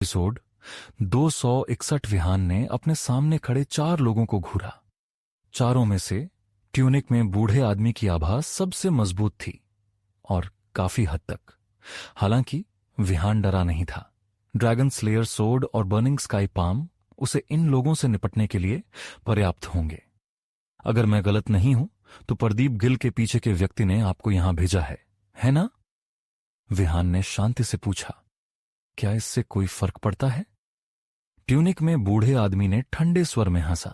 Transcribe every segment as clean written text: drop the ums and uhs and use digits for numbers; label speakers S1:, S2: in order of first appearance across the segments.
S1: Episode 261। Vihaan ने अपने सामने खड़े 4 लोगों को घूरा। चारों में से ट्यूनिक में बूढ़े आदमी की आभा सबसे मजबूत थी और काफी हद तक। हालांकि विहान डरा नहीं था। ड्रैगन स्लेयर सोर्ड और बर्निंग स्काई पाम उसे इन लोगों से निपटने के लिए पर्याप्त होंगे। अगर मैं गलत नहीं हूं तो प्रदीप गिल के पीछे के व्यक्ति ने आपको यहां भेजा है ना? विहान ने शांति से पूछा। क्या इससे कोई फर्क पड़ता है? ट्यूनिक में बूढ़े आदमी ने ठंडे स्वर में हंसा।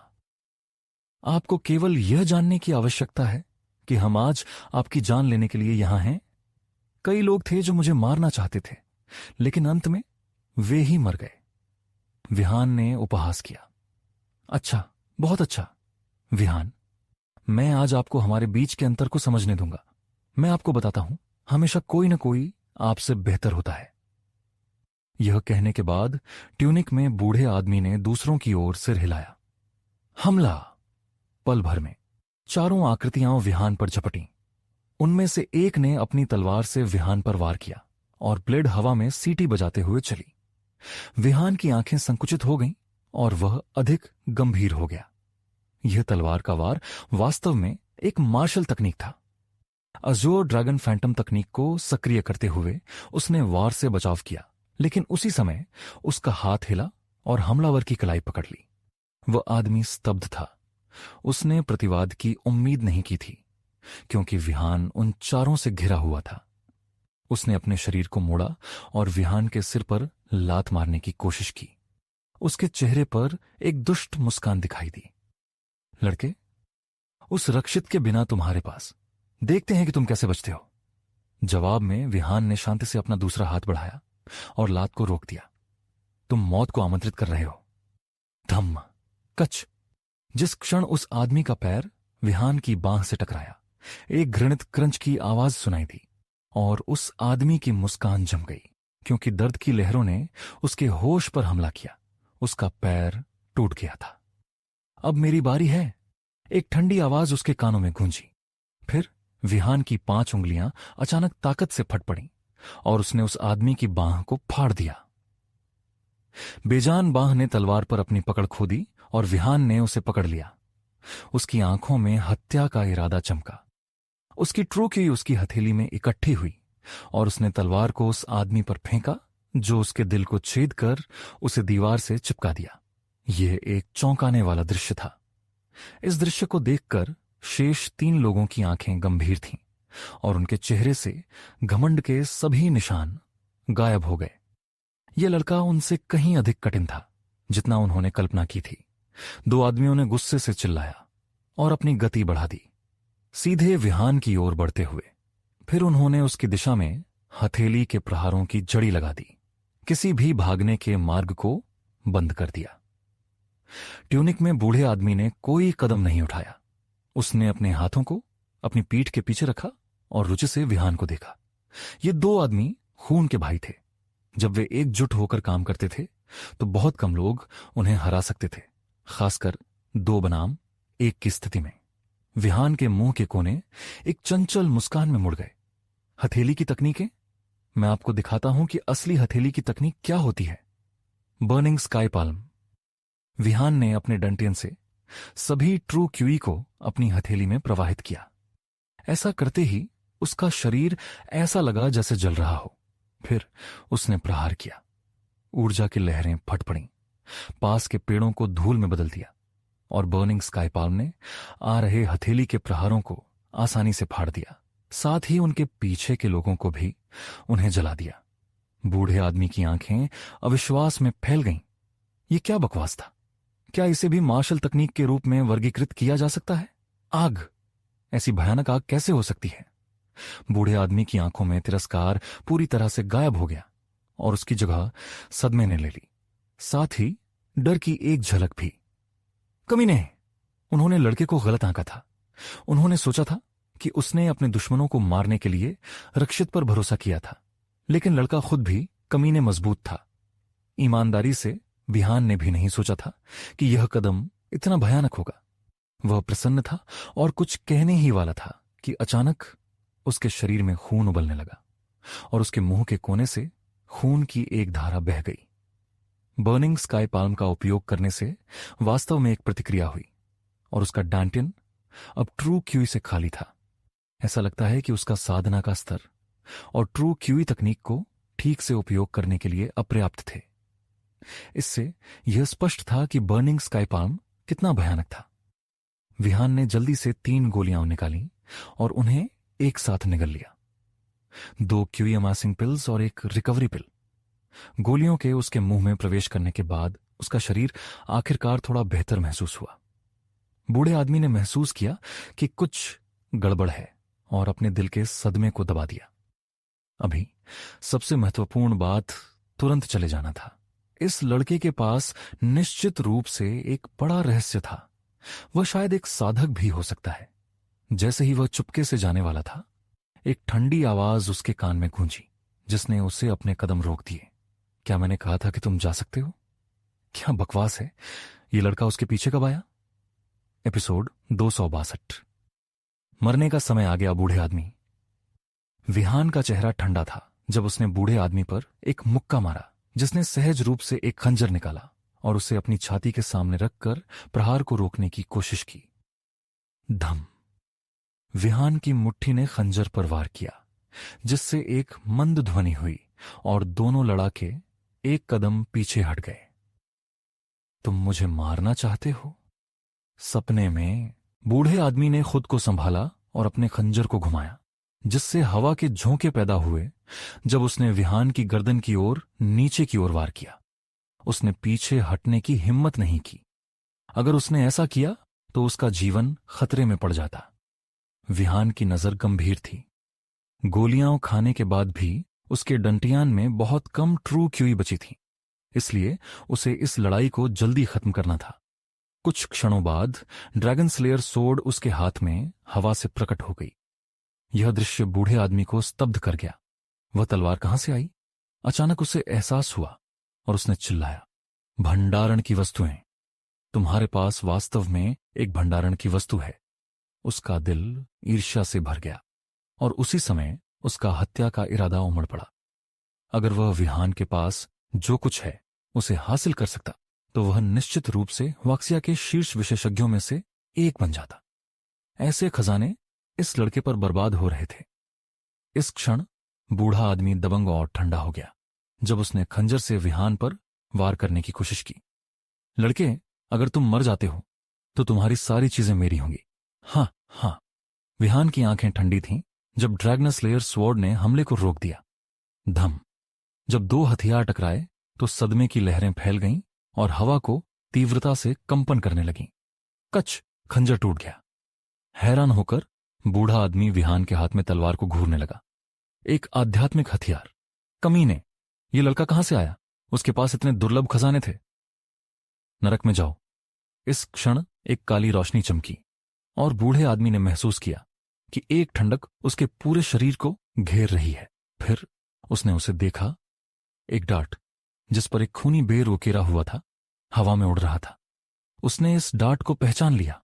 S1: आपको केवल यह जानने की आवश्यकता है कि हम आज आपकी जान लेने के लिए यहां हैं। कई लोग थे जो मुझे मारना चाहते थे, लेकिन अंत में वे ही मर गए। विहान ने उपहास किया। अच्छा, बहुत अच्छा। विहान, मैं आज आपको हमारे बीच के अंतर को समझने दूंगा। मैं आपको बताता हूं, हमेशा कोई न कोई आपसे बेहतर होता है। यह कहने के बाद ट्यूनिक में बूढ़े आदमी ने दूसरों की ओर सिर हिलाया। हमला! पल भर में चारों आकृतियां विहान पर झपटीं। उनमें से एक ने अपनी तलवार से विहान पर वार किया और ब्लेड हवा में सीटी बजाते हुए चली। विहान की आंखें संकुचित हो गईं और वह अधिक गंभीर हो गया। यह तलवार का वार वास्तव में एक मार्शल तकनीक था। अज़ूर ड्रैगन फैंटम तकनीक को सक्रिय करते हुए उसने वार से बचाव किया, लेकिन उसी समय उसका हाथ हिला और हमलावर की कलाई पकड़ ली। वह आदमी स्तब्ध था। उसने प्रतिवाद की उम्मीद नहीं की थी, क्योंकि विहान उन चारों से घिरा हुआ था। उसने अपने शरीर को मोड़ा और विहान के सिर पर लात मारने की कोशिश की। उसके चेहरे पर एक दुष्ट मुस्कान दिखाई दी। लड़के, उस रक्षित के बिना तुम्हारे पास, देखते हैं कि तुम कैसे बचते हो। जवाब में विहान ने शांति से अपना दूसरा हाथ बढ़ाया और लात को रोक दिया। तुम मौत को आमंत्रित कर रहे हो। धम्म, कच। जिस क्षण उस आदमी का पैर विहान की बांह से टकराया, एक घृणित क्रंच की आवाज सुनाई दी और उस आदमी की मुस्कान जम गई, क्योंकि दर्द की लहरों ने उसके होश पर हमला किया। उसका पैर टूट गया था। अब मेरी बारी है, एक ठंडी आवाज उसके कानों में गूंजी। फिर विहान की 5 उंगलियां अचानक ताकत से फट पड़ीं और उसने उस आदमी की बांह को फाड़ दिया। बेजान बांह ने तलवार पर अपनी पकड़ खो दी और विहान ने उसे पकड़ लिया। उसकी आंखों में हत्या का इरादा चमका। उसकी ट्रू की उसकी हथेली में इकट्ठी हुई और उसने तलवार को उस आदमी पर फेंका, जो उसके दिल को छेद कर उसे दीवार से चिपका दिया। यह एक चौंकाने वाला दृश्य था। इस दृश्य को देखकर शेष 3 लोगों की आंखें गंभीर थीं और उनके चेहरे से घमंड के सभी निशान गायब हो गए। यह लड़का उनसे कहीं अधिक कठिन था जितना उन्होंने कल्पना की थी। 2 आदमियों ने गुस्से से चिल्लाया और अपनी गति बढ़ा दी, सीधे विहान की ओर बढ़ते हुए। फिर उन्होंने उसकी दिशा में हथेली के प्रहारों की जड़ी लगा दी, किसी भी भागने के मार्ग को बंद कर दिया। ट्यूनिक में बूढ़े आदमी ने कोई कदम नहीं उठाया। उसने अपने हाथों को अपनी पीठ के पीछे रखा और रुचि से विहान को देखा। ये 2 आदमी खून के भाई थे। जब वे एकजुट होकर काम करते थे तो बहुत कम लोग उन्हें हरा सकते थे, खासकर 2 बनाम 1 की स्थिति में। विहान के मुंह के कोने एक चंचल मुस्कान में मुड़ गए। हथेली की तकनीकें, मैं आपको दिखाता हूं कि असली हथेली की तकनीक क्या होती है। Burning sky palm. विहान ने अपने डंटियन से सभी ट्रू क्यूई को अपनी हथेली में प्रवाहित किया। ऐसा करते ही उसका शरीर ऐसा लगा जैसे जल रहा हो। फिर उसने प्रहार किया। ऊर्जा की लहरें फट पड़ीं, पास के पेड़ों को धूल में बदल दिया और बर्निंग स्काई पाल्म ने आ रहे हथेली के प्रहारों को आसानी से फाड़ दिया। साथ ही उनके पीछे के लोगों को भी उन्हें जला दिया। बूढ़े आदमी की आंखें अविश्वास में फैल गईं। ये क्या बकवास था? क्या इसे भी मार्शल तकनीक के रूप में वर्गीकृत किया जा सकता है? आग! ऐसी भयानक आग कैसे हो सकती है? बूढ़े आदमी की आंखों में तिरस्कार पूरी तरह से गायब हो गया और उसकी जगह सदमे ने ले ली, साथ ही डर की एक झलक भी। कमीने! उन्होंने लड़के को गलत आंका था। उन्होंने सोचा था कि उसने अपने दुश्मनों को मारने के लिए रक्षित पर भरोसा किया था, लेकिन लड़का खुद भी कमीने मजबूत था। ईमानदारी से विहान ने भी नहीं सोचा था कि यह कदम इतना भयानक होगा। वह प्रसन्न था और कुछ कहने ही वाला था कि अचानक उसके शरीर में खून उबलने लगा और उसके मुंह के कोने से खून की एक धारा बह गई। बर्निंग स्काई पाल्म का उपयोग करने से वास्तव में एक प्रतिक्रिया हुई और उसका डांटिन अब ट्रू क्यूई से खाली था। ऐसा लगता है कि उसका साधना का स्तर और ट्रू क्यूई तकनीक को ठीक से उपयोग करने के लिए अपर्याप्त थे। इससे यह स्पष्ट था कि बर्निंग स्काई पाल्म कितना भयानक था। विहान ने जल्दी से 3 गोलियां निकाली और उन्हें एक साथ निगल लिया। 2 क्यूई अमासिंग पिल्स और एक रिकवरी पिल। गोलियों के उसके मुंह में प्रवेश करने के बाद उसका शरीर आखिरकार थोड़ा बेहतर महसूस हुआ। बूढ़े आदमी ने महसूस किया कि कुछ गड़बड़ है और अपने दिल के सदमे को दबा दिया। अभी सबसे महत्वपूर्ण बात तुरंत चले जाना था। इस लड़के के पास निश्चित रूप से एक बड़ा रहस्य था। वह शायद एक साधक भी हो सकता है। जैसे ही वह चुपके से जाने वाला था, एक ठंडी आवाज उसके कान में गूंजी, जिसने उसे अपने कदम रोक दिए। क्या मैंने कहा था कि तुम जा सकते हो? क्या बकवास है। ये लड़का उसके पीछे कब आया? एपिसोड 262। मरने का समय आ गया। बूढ़े आदमी। विहान का चेहरा ठंडा था जब उसने बूढ़े आदमी पर एक मुक्का मारा, जिसने सहज रूप से एक खंजर निकाला और उसे अपनी छाती के सामने रखकर प्रहार को रोकने की कोशिश की। धम। विहान की मुट्ठी ने खंजर पर वार किया, जिससे एक मंद ध्वनि हुई और दोनों लड़ाके एक कदम पीछे हट गए। तुम मुझे मारना चाहते हो? सपने में बूढ़े आदमी ने खुद को संभाला और अपने खंजर को घुमाया, जिससे हवा के झोंके पैदा हुए जब उसने विहान की गर्दन की ओर नीचे की ओर वार किया। उसने पीछे हटने की हिम्मत नहीं की। अगर उसने ऐसा किया तो उसका जीवन खतरे में पड़ जाता। विहान की नजर गंभीर थी। गोलियां खाने के बाद भी उसके डंटियान में बहुत कम ट्रू क्यूई बची थी, इसलिए उसे इस लड़ाई को जल्दी खत्म करना था। कुछ क्षणों बाद ड्रैगन स्लेयर सोर्ड उसके हाथ में हवा से प्रकट हो गई। यह दृश्य बूढ़े आदमी को स्तब्ध कर गया। वह तलवार कहां से आई? अचानक उसे एहसास हुआ और उसने चिल्लाया, भंडारण की वस्तुएं! तुम्हारे पास वास्तव में एक भंडारण की वस्तु है। उसका दिल ईर्ष्या से भर गया और उसी समय उसका हत्या का इरादा उमड़ पड़ा। अगर वह विहान के पास जो कुछ है उसे हासिल कर सकता तो वह निश्चित रूप से वाक्सिया के शीर्ष विशेषज्ञों में से एक बन जाता। ऐसे खजाने इस लड़के पर बर्बाद हो रहे थे। इस क्षण बूढ़ा आदमी दबंग और ठंडा हो गया जब उसने खंजर से विहान पर वार करने की कोशिश की। लड़के, अगर तुम मर जाते हो तो तुम्हारी सारी चीजें मेरी होंगी। हाँ हाँ। विहान की आंखें ठंडी थीं जब ड्रैगन स्लेयर स्वॉर्ड ने हमले को रोक दिया। धम। जब 2 हथियार टकराए तो सदमे की लहरें फैल गईं और हवा को तीव्रता से कंपन करने लगीं। कच। खंजर टूट गया। हैरान होकर बूढ़ा आदमी विहान के हाथ में तलवार को घूरने लगा। एक आध्यात्मिक हथियार। कमीने, ये लड़का कहां से आया? उसके पास इतने दुर्लभ खजाने थे। नरक में जाओ। इस क्षण एक काली रोशनी चमकी और बूढ़े आदमी ने महसूस किया कि एक ठंडक उसके पूरे शरीर को घेर रही है। फिर उसने उसे देखा। एक डार्ट जिस पर एक खूनी बेर उकेरा हुआ था, हवा में उड़ रहा था। उसने इस डार्ट को पहचान लिया।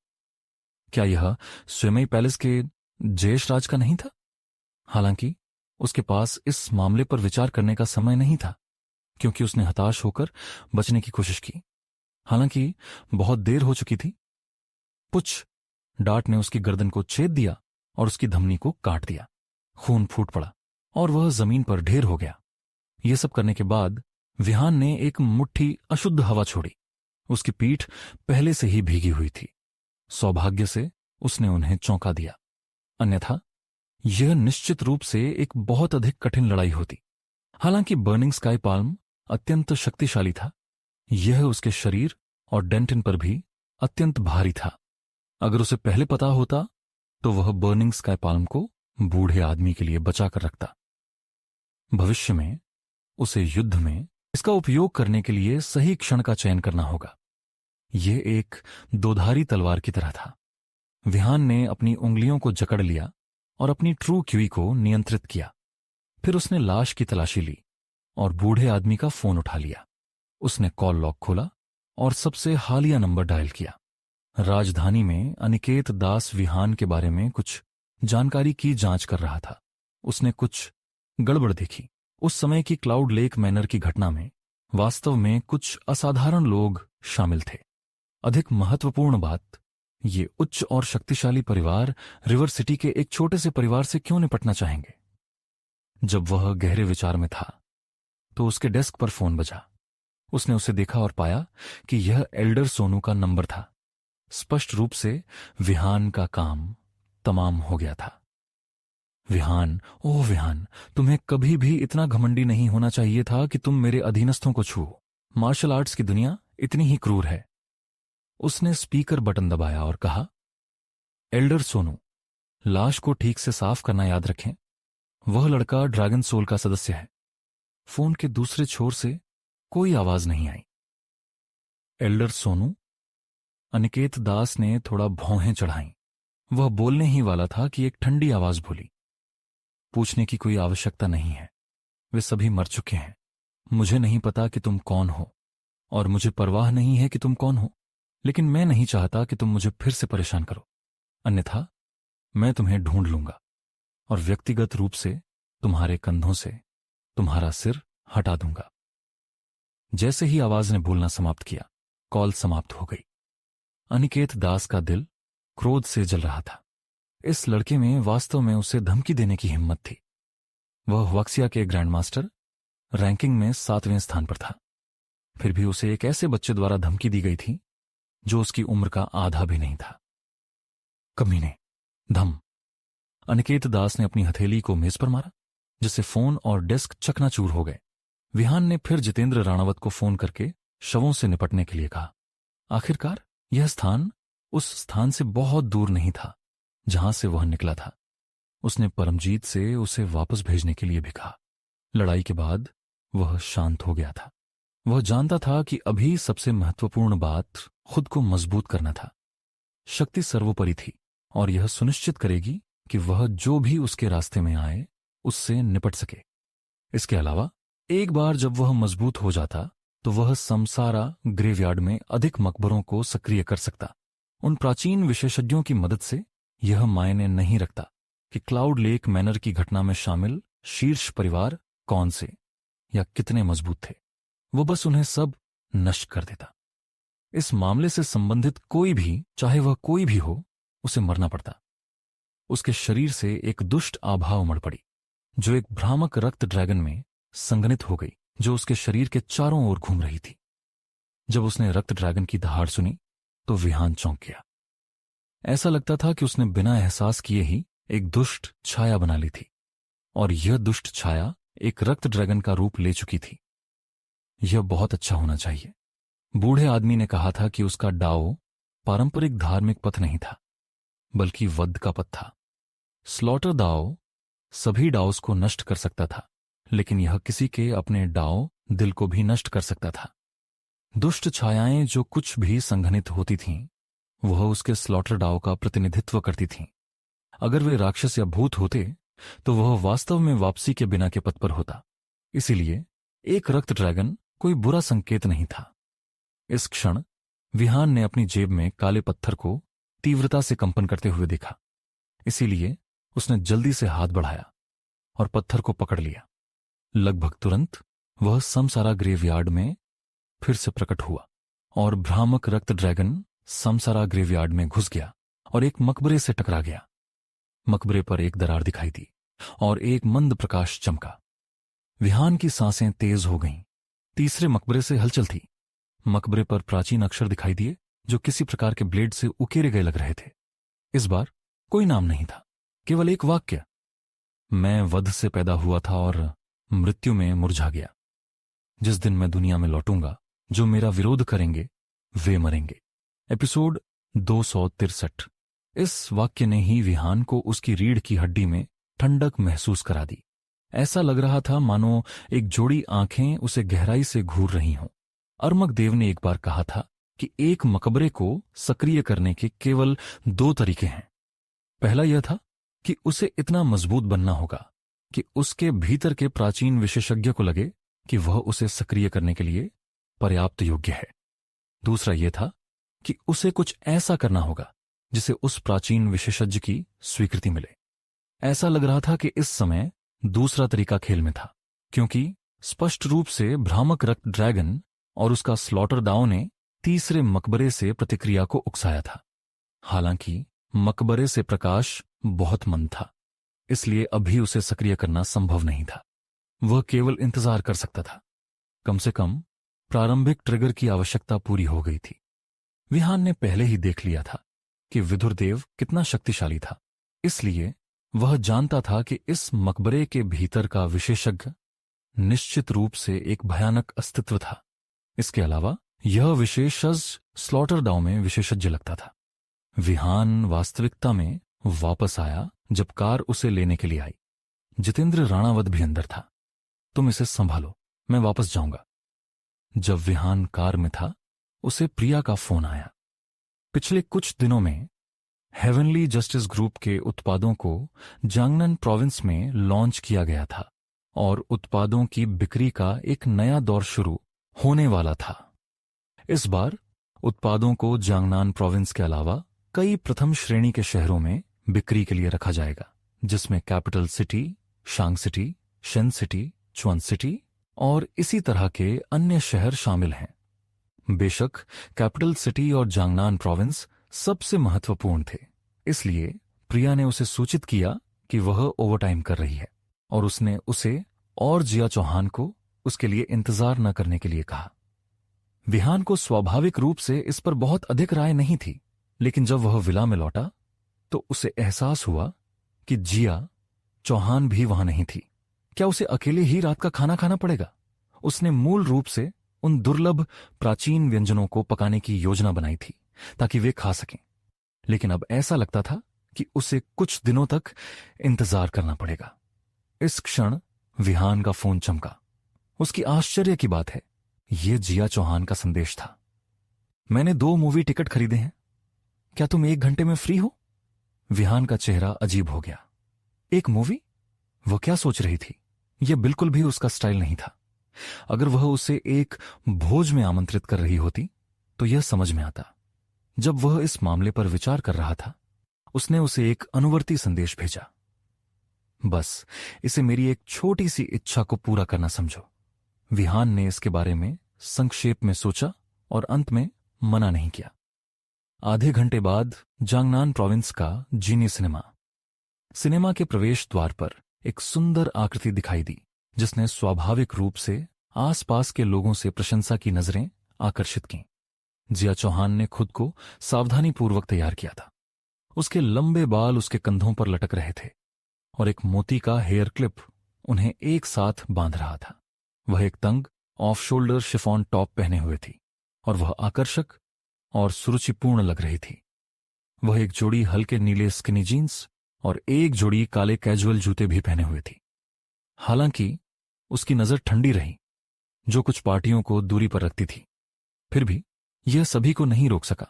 S1: क्या यह स्वेमई पैलेस के जयेश राज का नहीं था? हालांकि उसके पास इस मामले पर विचार करने का समय नहीं था, क्योंकि उसने हताश होकर बचने की कोशिश की। हालांकि बहुत देर हो चुकी थी। पुछ। डार्ट ने उसकी गर्दन को छेद दिया और उसकी धमनी को काट दिया। खून फूट पड़ा और वह जमीन पर ढेर हो गया। यह सब करने के बाद विहान ने एक मुट्ठी अशुद्ध हवा छोड़ी। उसकी पीठ पहले से ही भीगी हुई थी। सौभाग्य से उसने उन्हें चौंका दिया, अन्यथा यह निश्चित रूप से एक बहुत अधिक कठिन लड़ाई होती। हालांकि बर्निंग स्काई पाल्म अत्यंत शक्तिशाली था, यह उसके शरीर और डेंटिन पर भी अत्यंत भारी था। अगर उसे पहले पता होता तो वह बर्निंग स्काई पाल्म को बूढ़े आदमी के लिए बचा कर रखता। भविष्य में उसे युद्ध में इसका उपयोग करने के लिए सही क्षण का चयन करना होगा। यह एक दोधारी तलवार की तरह था। विहान ने अपनी उंगलियों को जकड़ लिया और अपनी ट्रू क्यूई को नियंत्रित किया। फिर उसने लाश की तलाशी ली और बूढ़े आदमी का फोन उठा लिया। उसने कॉल लॉक खोला और सबसे हालिया नंबर डायल किया। राजधानी में अनिकेत दास विहान के बारे में कुछ जानकारी की जांच कर रहा था। उसने कुछ गड़बड़ देखी। उस समय की क्लाउड लेक मैनर की घटना में वास्तव में कुछ असाधारण लोग शामिल थे। अधिक महत्वपूर्ण बात, ये उच्च और शक्तिशाली परिवार रिवर सिटी के एक छोटे से परिवार से क्यों निपटना चाहेंगे? जब वह गहरे विचार में था तो उसके डेस्क पर फोन बजा। उसने उसे देखा और पाया कि यह एल्डर सोनू का नंबर था। स्पष्ट रूप से विहान का काम तमाम हो गया था। विहान, ओह विहान, तुम्हें कभी भी इतना घमंडी नहीं होना चाहिए था कि तुम मेरे अधीनस्थों को छूओ। मार्शल आर्ट्स की दुनिया इतनी ही क्रूर है। उसने स्पीकर बटन दबाया और कहा, एल्डर सोनू, लाश को ठीक से साफ करना याद रखें। वह लड़का ड्रैगन सोल का सदस्य है। फोन के दूसरे छोर से कोई आवाज नहीं आई। एल्डर सोनू? अनिकेत दास ने थोड़ा भौहें चढ़ाईं। वह बोलने ही वाला था कि एक ठंडी आवाज बोली, पूछने की कोई आवश्यकता नहीं है। वे सभी मर चुके हैं। मुझे नहीं पता कि तुम कौन हो और मुझे परवाह नहीं है कि तुम कौन हो, लेकिन मैं नहीं चाहता कि तुम मुझे फिर से परेशान करो। अन्यथा मैं तुम्हें ढूंढ लूंगा और व्यक्तिगत रूप से तुम्हारे कंधों से तुम्हारा सिर हटा दूंगा। जैसे ही आवाज ने बोलना समाप्त किया, कॉल समाप्त हो गई। अनिकेत दास का दिल क्रोध से जल रहा था। इस लड़के में वास्तव में उसे धमकी देने की हिम्मत थी। वह वक्सिया के ग्रैंडमास्टर रैंकिंग में 7वें स्थान पर था। फिर भी उसे एक ऐसे बच्चे द्वारा धमकी दी गई थी जो उसकी उम्र का आधा भी नहीं था। कमीने, धम। अनिकेत दास ने अपनी हथेली को मेज पर मारा, जिससे फोन और डेस्क चकनाचूर हो गए। विहान ने फिर जितेंद्र राणावत को फोन करके शवों से निपटने के लिए कहा। आखिरकार यह स्थान उस स्थान से बहुत दूर नहीं था जहां से वह निकला था। उसने परमजीत से उसे वापस भेजने के लिए भी कहा। लड़ाई के बाद वह शांत हो गया था। वह जानता था कि अभी सबसे महत्वपूर्ण बात खुद को मजबूत करना था। शक्ति सर्वोपरि थी और यह सुनिश्चित करेगी कि वह जो भी उसके रास्ते में आए उससे निपट सके। इसके अलावा एक बार जब वह मजबूत हो जाता तो वह समसारा ग्रेवयार्ड में अधिक मकबरों को सक्रिय कर सकता। उन प्राचीन विशेषज्ञों की मदद से यह मायने नहीं रखता कि क्लाउड लेक मैनर की घटना में शामिल शीर्ष परिवार कौन से या कितने मजबूत थे। वो बस उन्हें सब नष्ट कर देता। इस मामले से संबंधित कोई भी, चाहे वह कोई भी हो, उसे मरना पड़ता। उसके शरीर से एक दुष्ट आभा उमड़ पड़ी जो एक भ्रामक रक्त ड्रैगन में संघनित हो गई, जो उसके शरीर के चारों ओर घूम रही थी। जब उसने रक्त ड्रैगन की दहाड़ सुनी तो विहान चौंक गया। ऐसा लगता था कि उसने बिना एहसास किए ही एक दुष्ट छाया बना ली थी और यह दुष्ट छाया एक रक्त ड्रैगन का रूप ले चुकी थी। यह बहुत अच्छा होना चाहिए। बूढ़े आदमी ने कहा था कि उसका डाओ पारंपरिक धार्मिक पथ नहीं था, बल्कि वध का पथ था। स्लॉटर दाओ सभी डाओस को नष्ट कर सकता था, लेकिन यह किसी के अपने डाओ दिल को भी नष्ट कर सकता था। दुष्ट छायाएं जो कुछ भी संघनित होती थीं, वह उसके स्लॉटर डाओ का प्रतिनिधित्व करती थीं। अगर वे राक्षस या भूत होते तो वह वास्तव में वापसी के बिना के पथ पर होता। इसीलिए एक रक्त ड्रैगन कोई बुरा संकेत नहीं था। इस क्षण विहान ने अपनी जेब में काले पत्थर को तीव्रता से कंपन करते हुए देखा। इसीलिए उसने जल्दी से हाथ बढ़ाया और पत्थर को पकड़ लिया। लगभग तुरंत वह समसारा ग्रेवयार्ड में फिर से प्रकट हुआ और भ्रामक रक्त ड्रैगन समसारा ग्रेवयार्ड में घुस गया और एक मकबरे से टकरा गया। मकबरे पर एक दरार दिखाई दी और एक मंद प्रकाश चमका। विहान की सांसें तेज हो गईं। तीसरे मकबरे से हलचल थी। मकबरे पर प्राचीन अक्षर दिखाई दिए जो किसी प्रकार के ब्लेड से उकेरे गए लग रहे थे। इस बार कोई नाम नहीं था, केवल एक वाक्य, मैं वध से पैदा हुआ था और मृत्यु में मुरझा गया। जिस दिन मैं दुनिया में लौटूंगा, जो मेरा विरोध करेंगे वे मरेंगे। एपिसोड 263। इस वाक्य ने ही विहान को उसकी रीढ़ की हड्डी में ठंडक महसूस करा दी। ऐसा लग रहा था मानो एक जोड़ी आंखें उसे गहराई से घूर रही हों। अर्मक देव ने एक बार कहा था कि एक मकबरे को सक्रिय करने के केवल 2 तरीके हैं। पहला यह था कि उसे इतना मजबूत बनना होगा कि उसके भीतर के प्राचीन विशेषज्ञ को लगे कि वह उसे सक्रिय करने के लिए पर्याप्त योग्य है। दूसरा यह था कि उसे कुछ ऐसा करना होगा जिसे उस प्राचीन विशेषज्ञ की स्वीकृति मिले। ऐसा लग रहा था कि इस समय दूसरा तरीका खेल में था, क्योंकि स्पष्ट रूप से भ्रामक रक्त ड्रैगन और उसका स्लॉटर दाव ने तीसरे मकबरे से प्रतिक्रिया को उकसाया था। हालांकि मकबरे से प्रकाश बहुत मंद था, इसलिए अभी उसे सक्रिय करना संभव नहीं था। वह केवल इंतजार कर सकता था। कम से कम प्रारंभिक ट्रिगर की आवश्यकता पूरी हो गई थी। विहान ने पहले ही देख लिया था कि विदुरदेव कितना शक्तिशाली था, इसलिए वह जानता था कि इस मकबरे के भीतर का विशेषज्ञ निश्चित रूप से एक भयानक अस्तित्व था। इसके अलावा यह विशेषज्ञ स्लॉटर दाव में विशेषज्ञ लगता था। विहान वास्तविकता में वापस आया जब कार उसे लेने के लिए आई। जितेंद्र राणावत भी अंदर था। तुम इसे संभालो, मैं वापस जाऊंगा। जब विहान कार में था, उसे प्रिया का फोन आया। पिछले कुछ दिनों में हेवनली जस्टिस ग्रुप के उत्पादों को जांगनन प्रोविंस में लॉन्च किया गया था और उत्पादों की बिक्री का एक नया दौर शुरू होने वाला था। इस बार उत्पादों को जांगनान प्रोविंस के अलावा कई प्रथम श्रेणी के शहरों में बिक्री के लिए रखा जाएगा, जिसमें capital city, शांग city, Shane city, चुआन सिटी और इसी तरह के अन्य शहर शामिल हैं। बेशक कैपिटल सिटी और जांगनान प्रोविंस सबसे महत्वपूर्ण थे, इसलिए प्रिया ने उसे सूचित किया कि वह ओवरटाइम कर रही है और उसने उसे और जिया चौहान को उसके लिए इंतजार न करने के लिए कहा। विहान को स्वाभाविक रूप से इस पर बहुत अधिक राय नहीं थी, लेकिन जब वह विला में लौटा तो उसे एहसास हुआ कि जिया चौहान भी वहां नहीं थी। क्या उसे अकेले ही रात का खाना खाना पड़ेगा? उसने मूल रूप से उन दुर्लभ प्राचीन व्यंजनों को पकाने की योजना बनाई थी ताकि वे खा सकें, लेकिन अब ऐसा लगता था कि उसे कुछ दिनों तक इंतजार करना पड़ेगा। इस क्षण विहान का फोन चमका। उसकी आश्चर्य की बात है, यह जिया चौहान का संदेश था। मैंने 2 मूवी टिकट खरीदे हैं, क्या तुम 1 घंटे में फ्री हो? विहान का चेहरा अजीब हो गया। एक मूवी? वह क्या सोच रही थी? यह बिल्कुल भी उसका स्टाइल नहीं था। अगर वह उसे एक भोज में आमंत्रित कर रही होती तो यह समझ में आता। जब वह इस मामले पर विचार कर रहा था, उसने उसे एक अनुवर्ती संदेश भेजा। बस इसे मेरी एक छोटी सी इच्छा को पूरा करना समझो। विहान ने इसके बारे में संक्षेप में सोचा और अंत में मना नहीं किया। आधे घंटे बाद जांगनान प्रोविंस का जीनी सिनेमा के प्रवेश द्वार पर एक सुंदर आकृति दिखाई दी, जिसने स्वाभाविक रूप से आसपास के लोगों से प्रशंसा की नजरें आकर्षित की। जिया चौहान ने खुद को सावधानीपूर्वक तैयार किया था। उसके लंबे बाल उसके कंधों पर लटक रहे थे और एक मोती का हेयर क्लिप उन्हें एक साथ बांध रहा था। वह एक तंग ऑफ शोल्डर शिफॉन टॉप पहने हुए थी और वह आकर्षक और सुरुचिपूर्ण लग रही थी। वह एक जोड़ी हल्के नीले स्किनी जीन्स और एक जोड़ी काले कैजुअल जूते भी पहने हुए थी। हालांकि उसकी नजर ठंडी रही, जो कुछ पार्टियों को दूरी पर रखती थी। फिर भी यह सभी को नहीं रोक सका,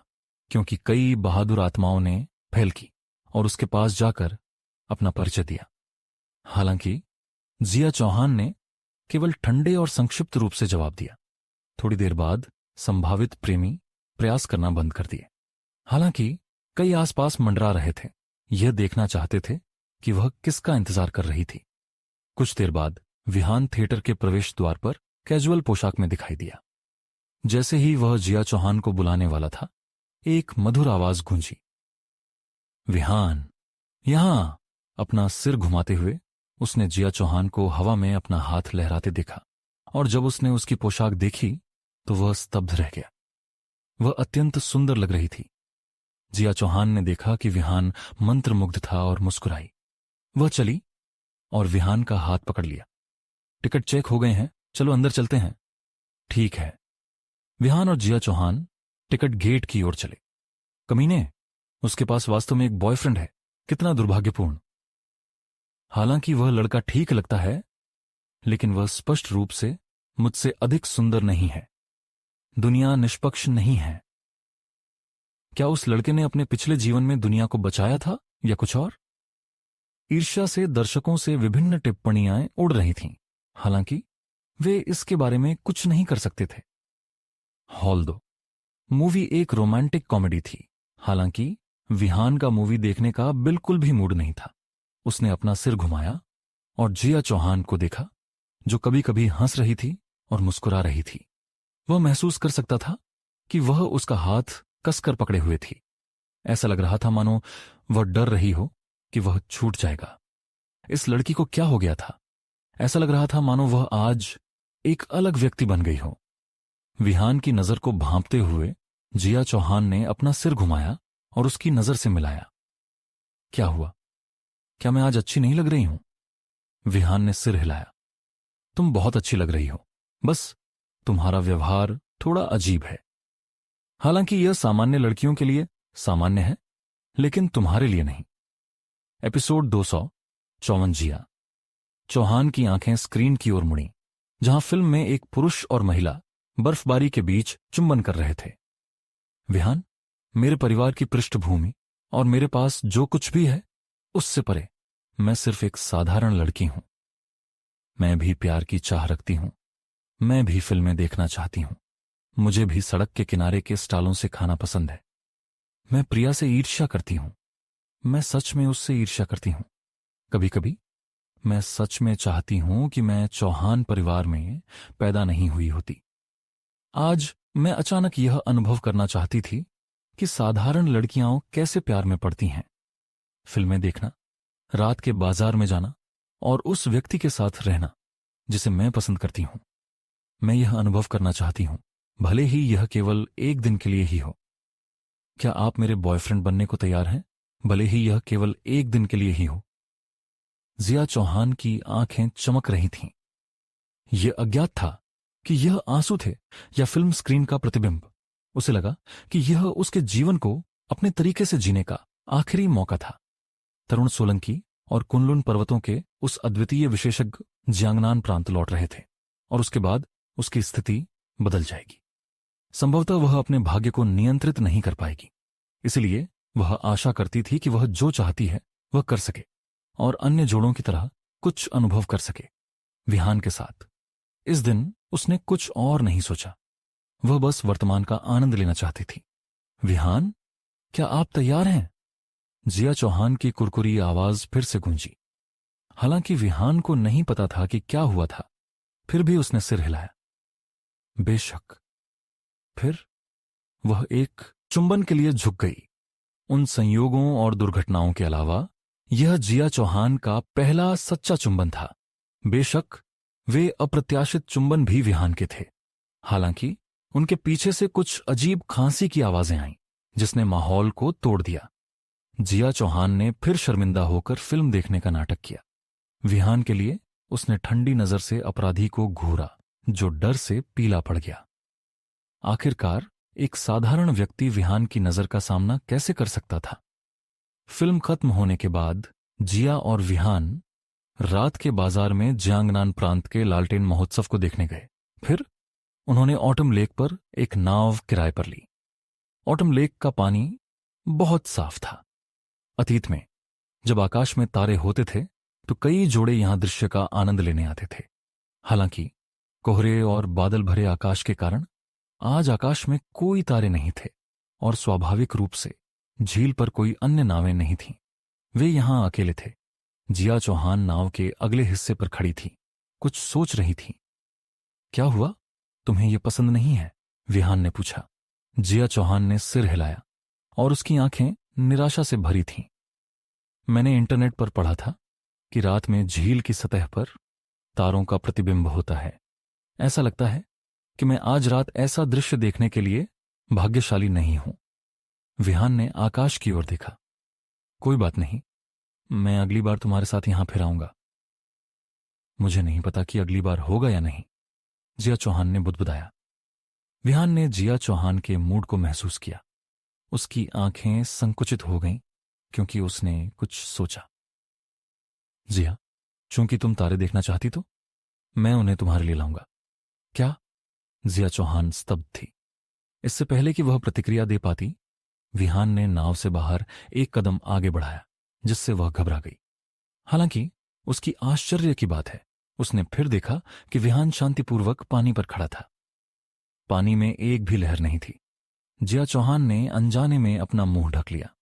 S1: क्योंकि कई बहादुर आत्माओं ने पहल की और उसके पास जाकर अपना परिचय दिया। हालांकि जिया चौहान ने केवल ठंडे और संक्षिप्त रूप से जवाब दिया। थोड़ी देर बाद संभावित प्रेमी प्रयास करना बंद कर दिए। हालांकि कई आसपास मंडरा रहे थे, यह देखना चाहते थे कि वह किसका इंतजार कर रही थी। कुछ देर बाद विहान थिएटर के प्रवेश द्वार पर कैजुअल पोशाक में दिखाई दिया। जैसे ही वह जिया चौहान को बुलाने वाला था, एक मधुर आवाज गूंजी, विहान यहां। अपना सिर घुमाते हुए उसने जिया चौहान को हवा में अपना हाथ लहराते देखा और जब उसने उसकी पोशाक देखी तो वह स्तब्ध रह गया। वह अत्यंत सुंदर लग रही थी। जिया चौहान ने देखा कि विहान मंत्रमुग्ध था और मुस्कुराई। वह चली और विहान का हाथ पकड़ लिया। टिकट चेक हो गए हैं, चलो अंदर चलते हैं। ठीक है। विहान और जिया चौहान टिकट गेट की ओर चले। कमीने, उसके पास वास्तव में एक बॉयफ्रेंड है, कितना दुर्भाग्यपूर्ण। हालांकि वह लड़का ठीक लगता है, लेकिन वह स्पष्ट रूप से मुझसे अधिक सुंदर नहीं है। दुनिया निष्पक्ष नहीं है। क्या उस लड़के ने अपने पिछले जीवन में दुनिया को बचाया था या कुछ और? ईर्ष्या से दर्शकों से विभिन्न टिप्पणियां उड़ रही थीं, हालांकि वे इसके बारे में कुछ नहीं कर सकते थे। हॉल 2 मूवी एक रोमांटिक कॉमेडी थी। हालांकि विहान का मूवी देखने का बिल्कुल भी मूड नहीं था। उसने अपना सिर घुमाया और जिया चौहान को देखा, जो कभी कभी हंस रही थी और मुस्कुरा रही थी। वह महसूस कर सकता था कि वह उसका हाथ कसकर पकड़े हुए थी। ऐसा लग रहा था मानो वह डर रही हो कि वह छूट जाएगा। इस लड़की को क्या हो गया था? ऐसा लग रहा था मानो वह आज एक अलग व्यक्ति बन गई हो। विहान की नजर को भांपते हुए जिया चौहान ने अपना सिर घुमाया और उसकी नजर से मिलाया। क्या हुआ? क्या मैं आज अच्छी नहीं लग रही हूं? विहान ने सिर हिलाया। तुम बहुत अच्छी लग रही हो, बस तुम्हारा व्यवहार थोड़ा अजीब है। हालांकि यह सामान्य लड़कियों के लिए सामान्य है, लेकिन तुम्हारे लिए नहीं। एपिसोड 254। जिया चौहान की आंखें स्क्रीन की ओर मुड़ी, जहां फिल्म में एक पुरुष और महिला बर्फबारी के बीच चुंबन कर रहे थे। विहान, मेरे परिवार की पृष्ठभूमि और मेरे पास जो कुछ भी है उससे परे मैं सिर्फ एक साधारण लड़की हूं। मैं भी प्यार की चाह रखती हूं। मैं भी फिल्में देखना चाहती हूं। मुझे भी सड़क के किनारे के स्टॉलों से खाना पसंद है। मैं प्रिया से ईर्ष्या करती हूं। मैं सच में उससे ईर्ष्या करती हूं। कभी कभी मैं सच में चाहती हूं कि मैं चौहान परिवार में पैदा नहीं हुई होती। आज मैं अचानक यह अनुभव करना चाहती थी कि साधारण लड़कियां कैसे प्यार में पड़ती हैं। फिल्में देखना, रात के बाजार में जाना और उस व्यक्ति के साथ रहना जिसे मैं पसंद करती हूं। मैं यह अनुभव करना चाहती हूं, भले ही यह केवल एक दिन के लिए ही हो। क्या आप मेरे बॉयफ्रेंड बनने को तैयार हैं, भले ही यह केवल एक दिन के लिए ही हो? जिया चौहान की आंखें चमक रही थीं। यह अज्ञात था कि यह आंसू थे या फिल्म स्क्रीन का प्रतिबिंब। उसे लगा कि यह उसके जीवन को अपने तरीके से जीने का आखिरी मौका था। तरुण सोलंकी और कुनलुन पर्वतों के उस अद्वितीय विशेषज्ञ जियांगनान प्रांत लौट रहे थे, और उसके बाद उसकी स्थिति बदल जाएगी। संभवतः वह अपने भाग्य को नियंत्रित नहीं कर पाएगी। इसलिए वह आशा करती थी कि वह जो चाहती है वह कर सके और अन्य जोड़ों की तरह कुछ अनुभव कर सके। विहान के साथ इस दिन उसने कुछ और नहीं सोचा। वह बस वर्तमान का आनंद लेना चाहती थी। विहान, क्या आप तैयार हैं? जिया चौहान की कुरकुरी आवाज फिर से गूंजी। हालांकि विहान को नहीं पता था कि क्या हुआ था, फिर भी उसने सिर हिलाया। बेशक। फिर वह एक चुंबन के लिए झुक गई। उन संयोगों और दुर्घटनाओं के अलावा यह जिया चौहान का पहला सच्चा चुंबन था। बेशक वे अप्रत्याशित चुंबन भी विहान के थे। हालांकि उनके पीछे से कुछ अजीब खांसी की आवाजें आईं, जिसने माहौल को तोड़ दिया। जिया चौहान ने फिर शर्मिंदा होकर फिल्म देखने का नाटक किया। विहान के लिए उसने ठंडी नजर से अपराधी को घूरा, जो डर से पीला पड़ गया। आखिरकार एक साधारण व्यक्ति विहान की नजर का सामना कैसे कर सकता था? फिल्म खत्म होने के बाद जिया और विहान रात के बाजार में जियांगनान प्रांत के लालटेन महोत्सव को देखने गए। फिर उन्होंने ऑटम लेक पर एक नाव किराए पर ली। ऑटम लेक का पानी बहुत साफ था। अतीत में जब आकाश में तारे होते थे तो कई जोड़े यहां दृश्य का आनंद लेने आते थे। हालांकि कोहरे और बादल भरे आकाश के कारण आज आकाश में कोई तारे नहीं थे और स्वाभाविक रूप से झील पर कोई अन्य नावें नहीं थीं। वे यहां अकेले थे। जिया चौहान नाव के अगले हिस्से पर खड़ी थी, कुछ सोच रही थी। क्या हुआ? तुम्हें यह पसंद नहीं है? विहान ने पूछा। जिया चौहान ने सिर हिलाया और उसकी आंखें निराशा से भरी थीं। मैंने इंटरनेट पर पढ़ा था कि रात में झील की सतह पर तारों का प्रतिबिंब होता है। ऐसा लगता है कि मैं आज रात ऐसा दृश्य देखने के लिए भाग्यशाली नहीं हूं। विहान ने आकाश की ओर देखा। कोई बात नहीं, मैं अगली बार तुम्हारे साथ यहां फिर आऊंगा। मुझे नहीं पता कि अगली बार होगा या नहीं, जिया चौहान ने बुदबुदाया। विहान ने जिया चौहान के मूड को महसूस किया। उसकी आंखें संकुचित हो गईं क्योंकि उसने कुछ सोचा। जिया, चूंकि तुम तारे देखना चाहती तो मैं उन्हें तुम्हारे लिए लाऊंगा। क्या? जिया चौहान स्तब्ध थी। इससे पहले कि वह प्रतिक्रिया दे पाती, विहान ने नाव से बाहर एक कदम आगे बढ़ाया, जिससे वह घबरा गई। हालांकि उसकी आश्चर्य की बात है, उसने फिर देखा कि विहान शांतिपूर्वक पानी पर खड़ा था। पानी में एक भी लहर नहीं थी। जिया चौहान ने अनजाने में अपना मुंह ढक लिया।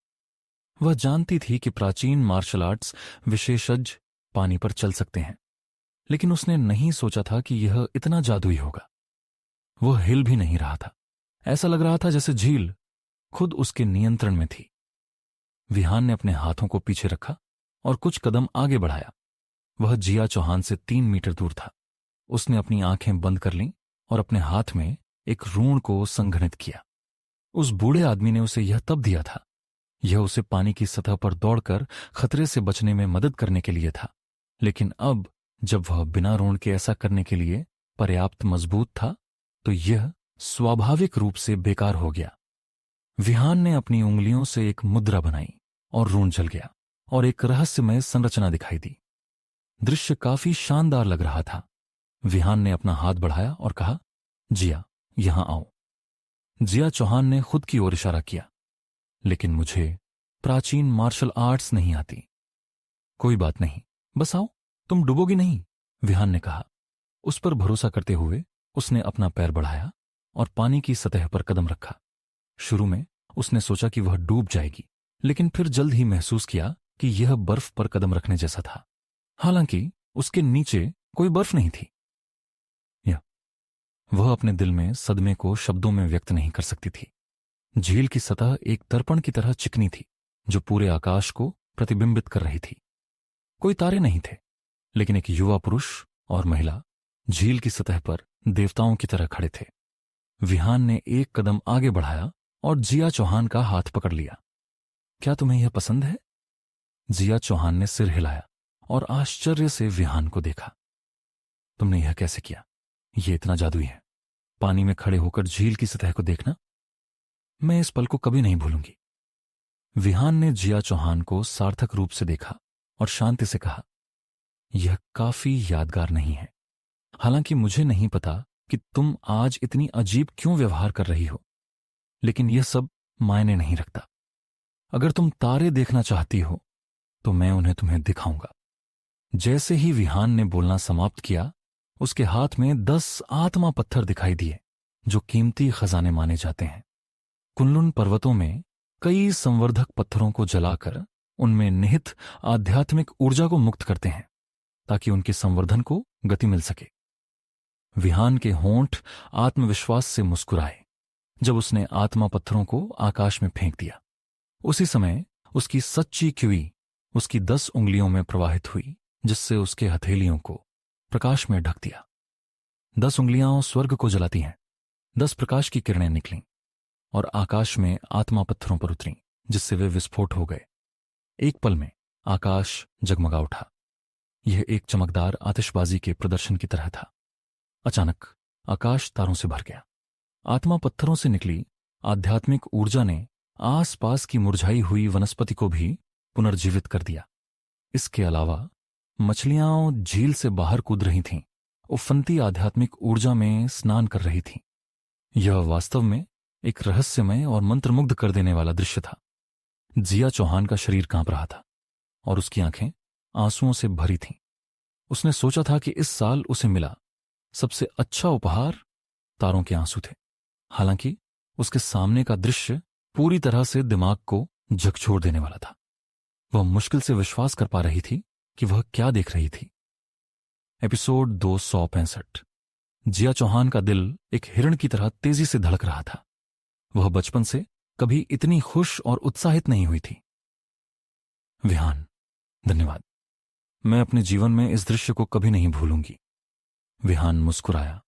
S1: वह जानती थी कि प्राचीन मार्शल आर्ट्स विशेषज्ञ पानी पर चल सकते हैं, लेकिन उसने नहीं सोचा था कि यह इतना जादुई होगा। वह हिल भी नहीं रहा था। ऐसा लग रहा था जैसे झील खुद उसके नियंत्रण में थी। विहान ने अपने हाथों को पीछे रखा और कुछ कदम आगे बढ़ाया। वह जिया चौहान से 3 मीटर दूर था। उसने अपनी आंखें बंद कर लीं और अपने हाथ में एक रून को संघनित किया। उस बूढ़े आदमी ने उसे यह तब दिया था। यह उसे पानी की सतह पर दौड़कर खतरे से बचने में मदद करने के लिए था। लेकिन अब जब वह बिना रून के ऐसा करने के लिए पर्याप्त मजबूत था, तो यह स्वाभाविक रूप से बेकार हो गया। विहान ने अपनी उंगलियों से एक मुद्रा बनाई और रून जल गया और एक रहस्यमय संरचना दिखाई दी। दृश्य काफी शानदार लग रहा था। विहान ने अपना हाथ बढ़ाया और कहा, जिया, यहां आओ। जिया चौहान ने खुद की ओर इशारा किया, लेकिन मुझे प्राचीन मार्शल आर्ट्स नहीं आती। कोई बात नहीं, बस आओ, तुम डूबोगी नहीं, विहान ने कहा। उस पर भरोसा करते हुए उसने अपना पैर बढ़ाया और पानी की सतह पर कदम रखा। शुरू में उसने सोचा कि वह डूब जाएगी, लेकिन फिर जल्द ही महसूस किया कि यह बर्फ पर कदम रखने जैसा था। हालांकि उसके नीचे कोई बर्फ नहीं थी। वह अपने दिल में सदमे को शब्दों में व्यक्त नहीं कर सकती थी। झील की सतह एक दर्पण की तरह चिकनी थी, जो पूरे आकाश को प्रतिबिंबित कर रही थी। कोई तारे नहीं थे, लेकिन एक युवा पुरुष और महिला झील की सतह पर देवताओं की तरह खड़े थे। विहान ने एक कदम आगे बढ़ाया और जिया चौहान का हाथ पकड़ लिया। क्या तुम्हें यह पसंद है? जिया चौहान ने सिर हिलाया और आश्चर्य से विहान को देखा। तुमने यह कैसे किया? यह इतना जादुई है। पानी में खड़े होकर झील की सतह को देखना, मैं इस पल को कभी नहीं भूलूंगी। विहान ने जिया चौहान को सार्थक रूप से देखा और शांति से कहा, यह काफी यादगार नहीं है। हालांकि मुझे नहीं पता कि तुम आज इतनी अजीब क्यों व्यवहार कर रही हो, लेकिन यह सब मायने नहीं रखता। अगर तुम तारे देखना चाहती हो तो मैं उन्हें तुम्हें दिखाऊंगा। जैसे ही विहान ने बोलना समाप्त किया, उसके हाथ में 10 आत्मा पत्थर दिखाई दिए, जो कीमती खजाने माने जाते हैं। कुनलुन पर्वतों में कई संवर्धक पत्थरों को जलाकर उनमें निहित आध्यात्मिक ऊर्जा को मुक्त करते हैं, ताकि उनके संवर्धन को गति मिल सके। विहान के होंठ आत्मविश्वास से मुस्कुराए जब उसने आत्मा पत्थरों को आकाश में फेंक दिया। उसी समय उसकी सच्ची क्यूई उसकी 10 उंगलियों में प्रवाहित हुई, जिससे उसके हथेलियों को प्रकाश में ढक दिया। 10 उंगलियां स्वर्ग को जलाती हैं। 10 प्रकाश की किरणें निकलीं और आकाश में आत्मा पत्थरों पर उतरीं, जिससे वे विस्फोट हो गए। एक पल में आकाश जगमगा उठा। यह एक चमकदार आतिशबाजी के प्रदर्शन की तरह था। अचानक आकाश तारों से भर गया। आत्मा पत्थरों से निकली आध्यात्मिक ऊर्जा ने आसपास की मुरझाई हुई वनस्पति को भी पुनर्जीवित कर दिया। इसके अलावा मछलियां झील से बाहर कूद रही थीं, उफनती आध्यात्मिक ऊर्जा में स्नान कर रही थीं। यह वास्तव में एक रहस्यमय और मंत्रमुग्ध कर देने वाला दृश्य था। जिया चौहान का शरीर कांप रहा था और उसकी आंखें आंसुओं से भरी थीं। उसने सोचा था कि इस साल उसे मिला सबसे अच्छा उपहार तारों के आंसू थे। हालांकि उसके सामने का दृश्य पूरी तरह से दिमाग को झकझोर देने वाला था। वह मुश्किल से विश्वास कर पा रही थी कि वह क्या देख रही थी। एपिसोड 265। जिया चौहान का दिल एक हिरण की तरह तेजी से धड़क रहा था। वह बचपन से कभी इतनी खुश और उत्साहित नहीं हुई थी। विहान, धन्यवाद। मैं अपने जीवन में इस दृश्य को कभी नहीं भूलूंगी। विहान मुस्कुराया।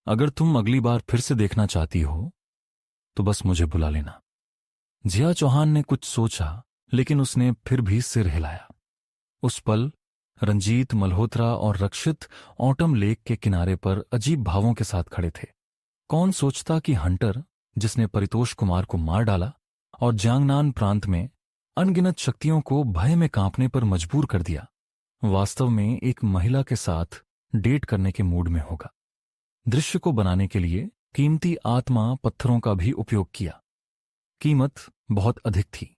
S1: अगर तुम अगली बार फिर से देखना चाहती हो तो बस मुझे बुला लेना। जिया चौहान ने कुछ सोचा, लेकिन उसने फिर भी सिर हिलाया। उस पल रंजीत मल्होत्रा और रक्षित ऑटम लेक के किनारे पर अजीब भावों के साथ खड़े थे। कौन सोचता कि हंटर, जिसने परितोष कुमार को मार डाला और जांगनान प्रांत में अनगिनत शक्तियों को भय में कांपने पर मजबूर कर दिया, वास्तव में एक महिला के साथ डेट करने के मूड में होगा। दृश्य को बनाने के लिए कीमती आत्मा पत्थरों का भी उपयोग किया। कीमत बहुत अधिक थी।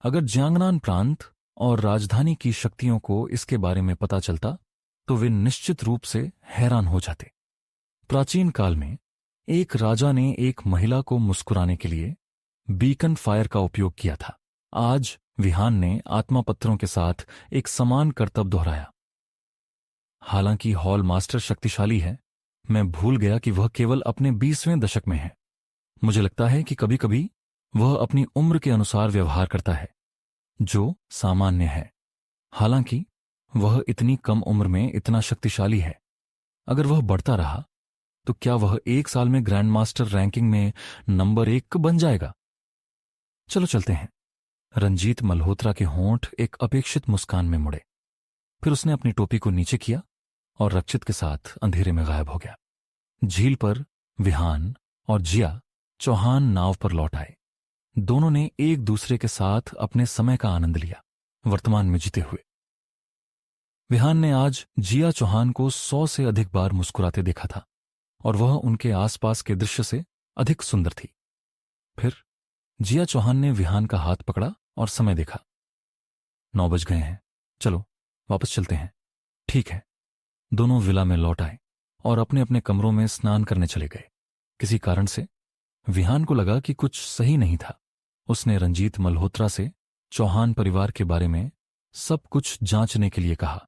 S1: अगर जांगनान प्रांत और राजधानी की शक्तियों को इसके बारे में पता चलता तो वे निश्चित रूप से हैरान हो जाते। प्राचीन काल में एक राजा ने एक महिला को मुस्कुराने के लिए बीकन फायर का उपयोग किया था। आज विहान ने आत्मा पत्थरों के साथ एक समान कर्तव्य दोहराया। हालांकि हॉल मास्टर शक्तिशाली है, मैं भूल गया कि वह केवल अपने 20वें दशक में है। मुझे लगता है कि कभी कभी वह अपनी उम्र के अनुसार व्यवहार करता है, जो सामान्य है। हालांकि वह इतनी कम उम्र में इतना शक्तिशाली है। अगर वह बढ़ता रहा तो क्या वह 1 साल में ग्रैंड मास्टर रैंकिंग में नंबर 1 बन जाएगा? चलो चलते हैं। रंजीत मल्होत्रा के होंठ एक अपेक्षित मुस्कान में मुड़े। फिर उसने अपनी टोपी को नीचे किया और रक्षित के साथ अंधेरे में गायब हो गया। झील पर विहान और जिया चौहान नाव पर लौट आए। दोनों ने एक दूसरे के साथ अपने समय का आनंद लिया, वर्तमान में जीते हुए। विहान ने आज जिया चौहान को 100 से अधिक बार मुस्कुराते देखा था और वह उनके आसपास के दृश्य से अधिक सुंदर थी। फिर जिया चौहान ने विहान का हाथ पकड़ा और समय देखा। 9 बज गए हैं, चलो वापस चलते हैं। ठीक है। दोनों विला में लौट आए और अपने अपने कमरों में स्नान करने चले गए। किसी कारण से विहान को लगा कि कुछ सही नहीं था। उसने रंजीत मल्होत्रा से चौहान परिवार के बारे में सब कुछ जांचने के लिए कहा,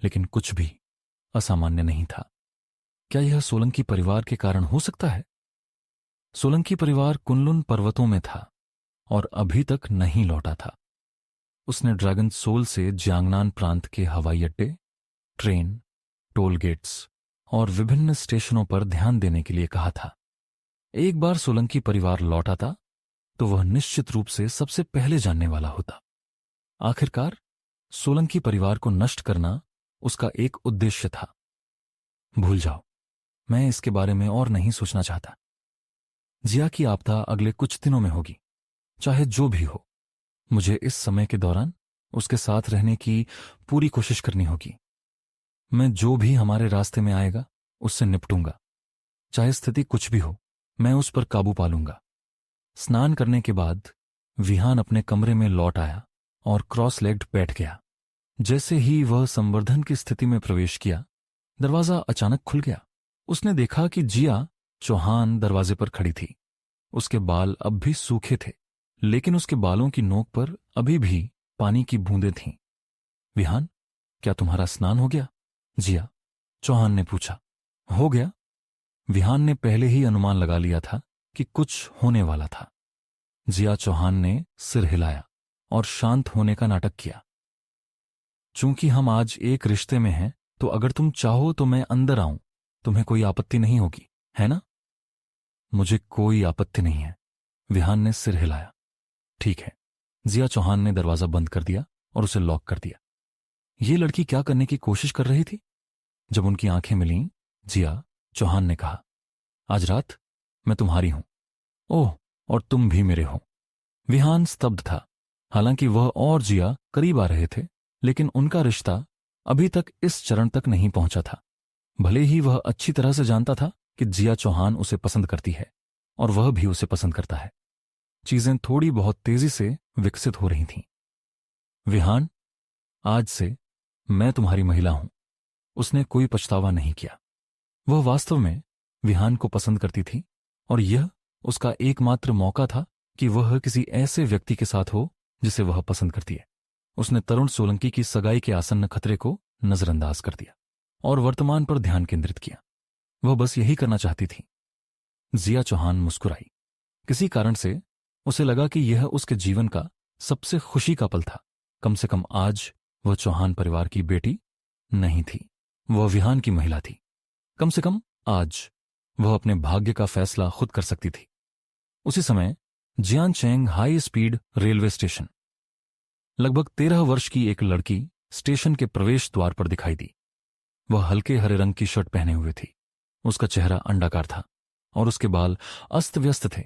S1: लेकिन कुछ भी असामान्य नहीं था। क्या यह सोलंकी परिवार के कारण हो सकता है? सोलंकी परिवार कुनलुन पर्वतों में था और अभी तक नहीं लौटा था। उसने ड्रैगन सोल से जियांगनान प्रांत के हवाई अड्डे, ट्रेन, टोल गेट्स और विभिन्न स्टेशनों पर ध्यान देने के लिए कहा था। एक बार सोलंकी परिवार लौट आता तो वह निश्चित रूप से सबसे पहले जानने वाला होता। आखिरकार सोलंकी परिवार को नष्ट करना उसका एक उद्देश्य था। भूल जाओ, मैं इसके बारे में और नहीं सोचना चाहता। जिया की आपदा अगले कुछ दिनों में होगी, चाहे जो भी हो। मुझे इस समय के दौरान उसके साथ रहने की पूरी कोशिश करनी होगी। मैं जो भी हमारे रास्ते में आएगा उससे निपटूंगा। चाहे स्थिति कुछ भी हो, मैं उस पर काबू पा लूंगा। स्नान करने के बाद विहान अपने कमरे में लौट आया और क्रॉस लेग्ड बैठ गया। जैसे ही वह संवर्धन की स्थिति में प्रवेश किया, दरवाजा अचानक खुल गया। उसने देखा कि जिया चौहान दरवाजे पर खड़ी थी। उसके बाल अब भी सूखे थे, लेकिन उसके बालों की नोक पर अभी भी पानी की बूंदें थीं। विहान, क्या तुम्हारा स्नान हो गया? जिया चौहान ने पूछा। हो गया। विहान ने पहले ही अनुमान लगा लिया था कि कुछ होने वाला था। जिया चौहान ने सिर हिलाया और शांत होने का नाटक किया। चूंकि हम आज एक रिश्ते में हैं, तो अगर तुम चाहो तो मैं अंदर आऊं। तुम्हें कोई आपत्ति नहीं होगी, है ना? मुझे कोई आपत्ति नहीं है। विहान ने सिर हिलाया। ठीक है। जिया चौहान ने दरवाजा बंद कर दिया और उसे लॉक कर दिया। ये लड़की क्या करने की कोशिश कर रही थी? जब उनकी आंखें मिलीं, जिया चौहान ने कहा, आज रात मैं तुम्हारी हूं। ओह, और तुम भी मेरे हो। विहान स्तब्ध था। हालांकि वह और जिया करीब आ रहे थे, लेकिन उनका रिश्ता अभी तक इस चरण तक नहीं पहुंचा था। भले ही वह अच्छी तरह से जानता था कि जिया चौहान उसे पसंद करती है और वह भी उसे पसंद करता है। चीजें थोड़ी बहुत तेजी से विकसित हो रही थीं। विहान, आज से मैं तुम्हारी महिला हूं। उसने कोई पछतावा नहीं किया। वह वास्तव में विहान को पसंद करती थी और यह उसका एकमात्र मौका था कि वह किसी ऐसे व्यक्ति के साथ हो जिसे वह पसंद करती है। उसने तरुण सोलंकी की सगाई के आसन्न खतरे को नजरअंदाज कर दिया और वर्तमान पर ध्यान केंद्रित किया। वह बस यही करना चाहती थी। जिया चौहान मुस्कुराई। किसी कारण से उसे लगा कि यह उसके जीवन का सबसे खुशी का पल था। कम से कम आज वह चौहान परिवार की बेटी नहीं थी, वह विहान की महिला थी। कम से कम आज वह अपने भाग्य का फैसला खुद कर सकती थी। उसी समय जियानचेंग हाई स्पीड रेलवे स्टेशन। लगभग 13 वर्ष की एक लड़की स्टेशन के प्रवेश द्वार पर दिखाई दी। वह हल्के हरे रंग की शर्ट पहने हुए थी। उसका चेहरा अंडाकार था और उसके बाल अस्त व्यस्त थे।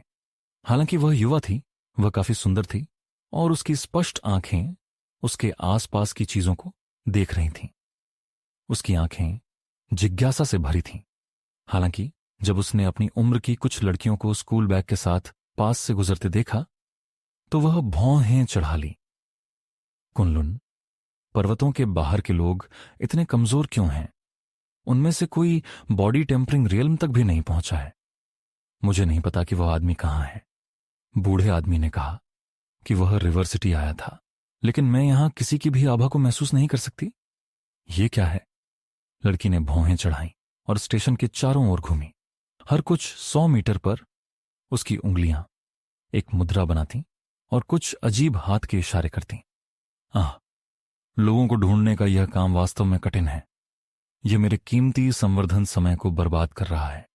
S1: हालांकि वह युवा थी, वह काफी सुंदर थी और उसकी स्पष्ट आंखें उसके आसपास की चीजों को देख रही थीं। उसकी आंखें जिज्ञासा से भरी थीं। हालांकि जब उसने अपनी उम्र की कुछ लड़कियों को स्कूल बैग के साथ पास से गुजरते देखा तो वह भौहें चढ़ा ली। कुनलुन पर्वतों के बाहर के लोग इतने कमजोर क्यों हैं? उनमें से कोई बॉडी टेम्परिंग रियल्म तक भी नहीं पहुंचा है। मुझे नहीं पता कि वह आदमी कहां है। बूढ़े आदमी ने कहा कि वह रिवर सिटी आया था, लेकिन मैं यहां किसी की भी आभा को महसूस नहीं कर सकती। ये क्या है? लड़की ने भौहें चढ़ाईं और स्टेशन के चारों ओर घूमी। हर कुछ 100 मीटर पर उसकी उंगलियां एक मुद्रा बनाती और कुछ अजीब हाथ के इशारे करती। आह, लोगों को ढूंढने का यह काम वास्तव में कठिन है। यह मेरे कीमती संवर्धन समय को बर्बाद कर रहा है।